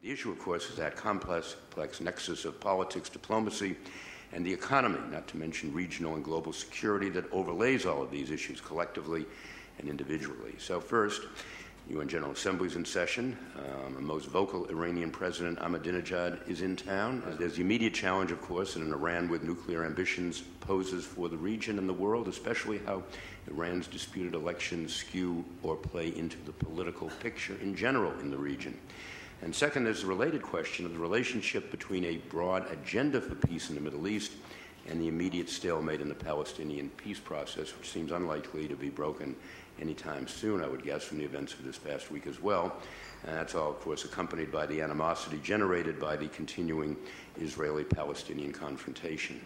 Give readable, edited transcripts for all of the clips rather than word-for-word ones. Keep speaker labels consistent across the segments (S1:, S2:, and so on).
S1: The issue, of course, is that complex nexus of politics, diplomacy, and the economy, not to mention regional and global security, that overlays all of these issues collectively and individually. So first, UN General Assembly is in session. The most vocal Iranian President Ahmadinejad is in town. There's the immediate challenge, of course, that an Iran with nuclear ambitions poses for the region and the world, especially how Iran's disputed elections skew or play into the political picture in general in the region. And second, there's the related question of the relationship between a broad agenda for peace in the Middle East and the immediate stalemate in the Palestinian peace process, which seems unlikely to be broken anytime soon, I would guess, from the events of this past week as well. And that's all, of course, accompanied by the animosity generated by the continuing Israeli-Palestinian confrontation.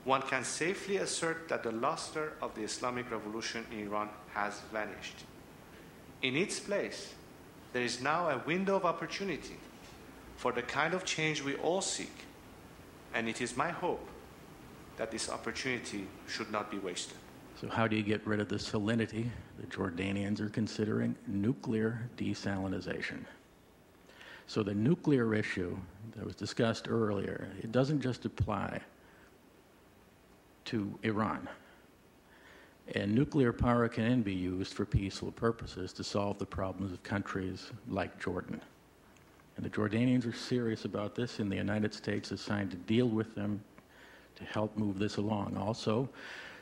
S2: One can safely assert that the luster of the Islamic Revolution in Iran has vanished. In its place, there is now a window of opportunity for the kind of change we all seek, and it is my hope that this opportunity should not be wasted.
S3: So how do you get rid of the salinity? The Jordanians are considering nuclear desalinization. So the nuclear issue that was discussed earlier, it doesn't just apply to Iran. And nuclear power can be used for peaceful purposes to solve the problems of countries like Jordan. And the Jordanians are serious about this, and the United States has signed to deal with them to help move this along. Also,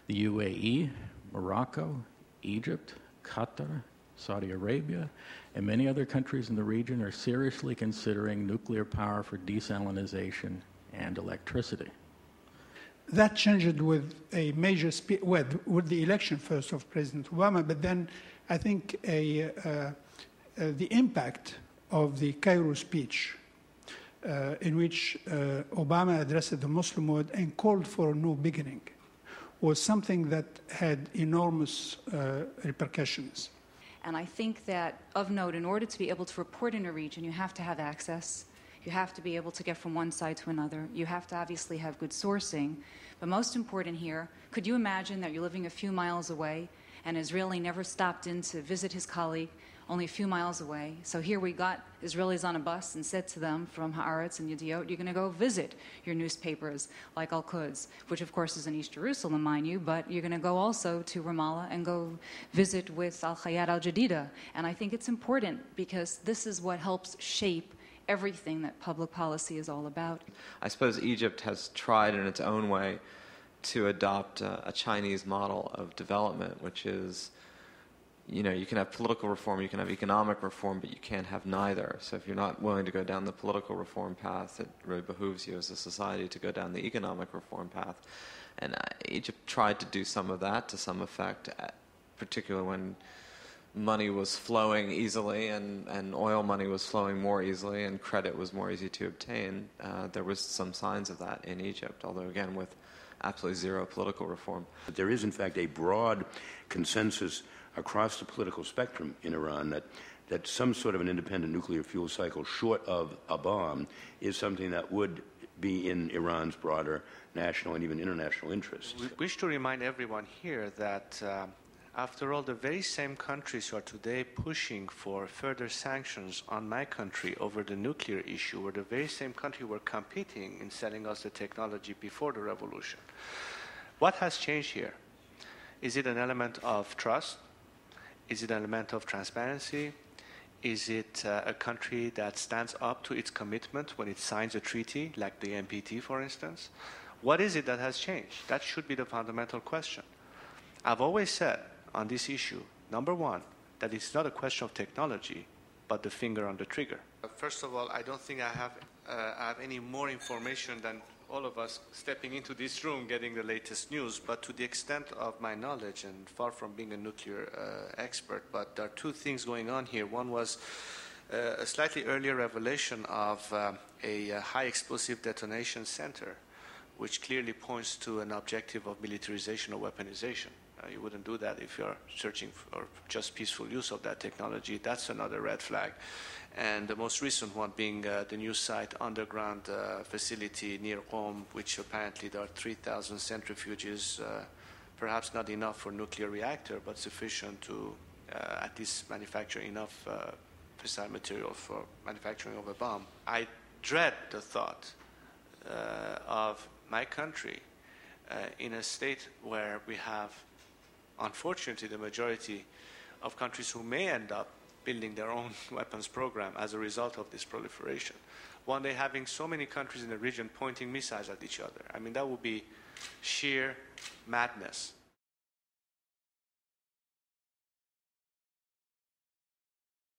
S3: the UAE, Morocco, Egypt, Qatar, Saudi Arabia, and many other countries in the region are seriously considering nuclear power for desalinization and electricity.
S4: That changed with a major with the election first of President Obama, but then I think the impact of the Cairo speech in which Obama addressed the Muslim world and called for a new beginning was something that had enormous repercussions.
S5: And I think that, of note, in order to be able to report in a region, you have to have access. You have to be able to get from one side to another. You have to obviously have good sourcing. But most important here, could you imagine that you're living a few miles away and an Israeli never stopped in to visit his colleague only a few miles away? So here we got Israelis on a bus and said to them from Haaretz and Yediot, you're going to go visit your newspapers like Al-Quds, which of course is in East Jerusalem, mind you, but you're going to go also to Ramallah and go visit with Al-Hayat al-Jadida. And I think it's important because this is what helps shape everything that public policy is all about.
S6: I suppose Egypt has tried in its own way to adopt a Chinese model of development, which is, you know, you can have political reform, you can have economic reform, but you can't have neither. So if you're not willing to go down the political reform path, it really behooves you as a society to go down the economic reform path. And Egypt tried to do some of that to some effect, particularly when money was flowing easily and oil money was flowing more easily and credit was more easy to obtain. There was some signs of that in Egypt, although again with absolutely zero political reform.
S1: There is in fact a broad consensus across the political spectrum in Iran that some sort of an independent nuclear fuel cycle short of a bomb is something that would be in Iran's broader national and even international interests.
S2: We wish to remind everyone here that after all, the very same countries who are today pushing for further sanctions on my country over the nuclear issue were the very same country who were competing in selling us the technology before the revolution. What has changed here? Is it an element of trust? Is it an element of transparency? Is it a country that stands up to its commitment when it signs a treaty, like the NPT, for instance? What is it that has changed? That should be the fundamental question. I've always said on this issue, number one, that it's not a question of technology, but the finger on the trigger. First of all, I don't think I have any more information than all of us stepping into this room getting the latest news, but to the extent of my knowledge, and far from being a nuclear expert, but there are two things going on here. One was a slightly earlier revelation of a high explosive detonation center, which clearly points to an objective of militarization or weaponization. You wouldn't do that if you're searching for just peaceful use of that technology. That's another red flag. And the most recent one being the new site underground facility near Qom, which apparently there are 3,000 centrifuges, perhaps not enough for nuclear reactor, but sufficient to at least manufacture enough fissile material for manufacturing of a bomb. I dread the thought of my country in a state where we have, unfortunately, the majority of countries who may end up building their own weapons program as a result of this proliferation. One day having so many countries in the region pointing missiles at each other. I mean, that would be sheer madness.